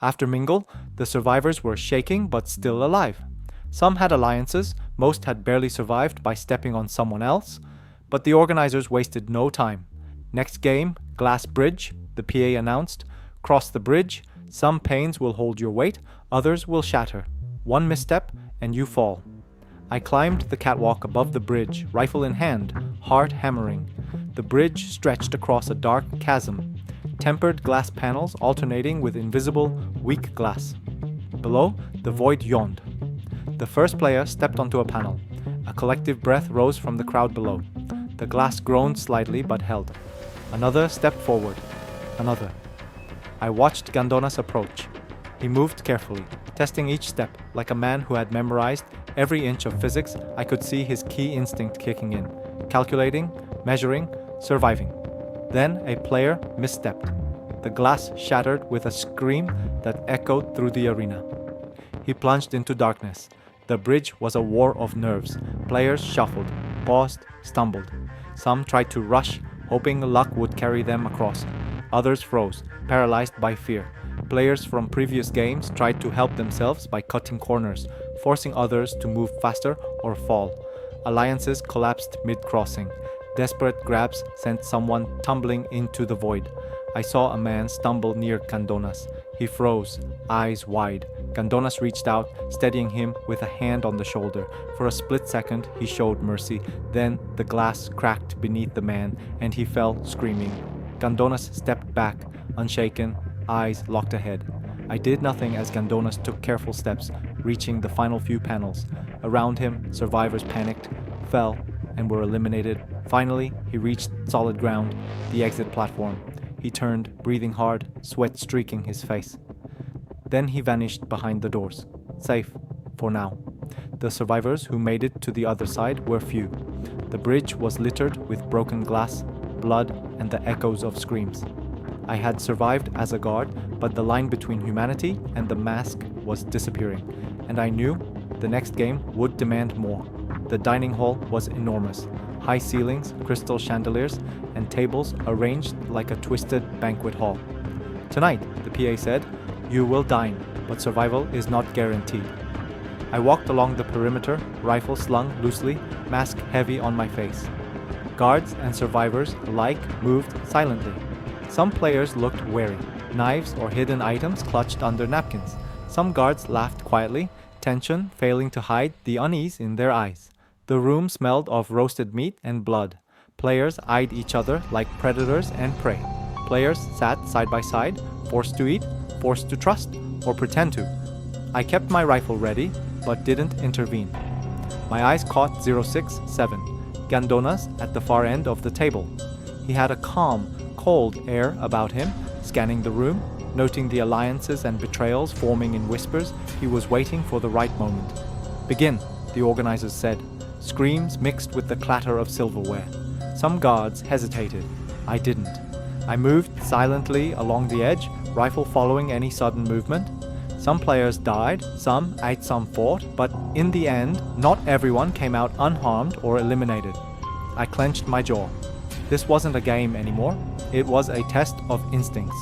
After Mingle, the survivors were shaking but still alive. Some had alliances, most had barely survived by stepping on someone else, but the organizers wasted no time. Next game, Glass Bridge, the PA announced. Cross the bridge, some panes will hold your weight, others will shatter. One misstep, and you fall. I climbed the catwalk above the bridge, rifle in hand, heart hammering. The bridge stretched across a dark chasm, tempered glass panels alternating with invisible, weak glass. Below, the void yawned. The first player stepped onto a panel. A collective breath rose from the crowd below. The glass groaned slightly but held. Another stepped forward. Another. I watched Gandonas approach. He moved carefully, testing each step. Like a man who had memorized every inch of physics, I could see his key instinct kicking in. Calculating, measuring, surviving. Then a player misstepped. The glass shattered with a scream that echoed through the arena. He plunged into darkness. The bridge was a war of nerves. Players shuffled, paused, stumbled. Some tried to rush, hoping luck would carry them across. Others froze, paralyzed by fear. Players from previous games tried to help themselves by cutting corners, forcing others to move faster or fall. Alliances collapsed mid-crossing. Desperate grabs sent someone tumbling into the void. I saw a man stumble near Gandonas. He froze, eyes wide. Gandonas reached out, steadying him with a hand on the shoulder. For a split second, he showed mercy. Then the glass cracked beneath the man, and he fell screaming. Gandonas stepped back, unshaken, eyes locked ahead. I did nothing as Gandonas took careful steps, reaching the final few panels. Around him, survivors panicked, fell, and were eliminated. Finally, he reached solid ground, the exit platform. He turned, breathing hard, sweat streaking his face. Then he vanished behind the doors. Safe, for now. The survivors who made it to the other side were few. The bridge was littered with broken glass, blood, and the echoes of screams. I had survived as a guard, but the line between humanity and the mask was disappearing, and I knew the next game would demand more. The dining hall was enormous. High ceilings, crystal chandeliers, and tables arranged like a twisted banquet hall. Tonight, the PA said, you will dine, but survival is not guaranteed. I walked along the perimeter, rifle slung loosely, mask heavy on my face. Guards and survivors alike moved silently. Some players looked wary, knives or hidden items clutched under napkins. Some guards laughed quietly, tension failing to hide the unease in their eyes. The room smelled of roasted meat and blood. Players eyed each other like predators and prey. Players sat side by side, forced to eat, forced to trust, or pretend to. I kept my rifle ready, but didn't intervene. My eyes caught 067, Gandonas at the far end of the table. He had a calm, cold air about him, scanning the room, noting the alliances and betrayals forming in whispers. He was waiting for the right moment. Begin, the organizers said. Screams mixed with the clatter of silverware. Some guards hesitated. I didn't. I moved silently along the edge, rifle following any sudden movement. Some players died, some ate, some fought, but in the end, not everyone came out unharmed or eliminated. I clenched my jaw. This wasn't a game anymore. It was a test of instincts.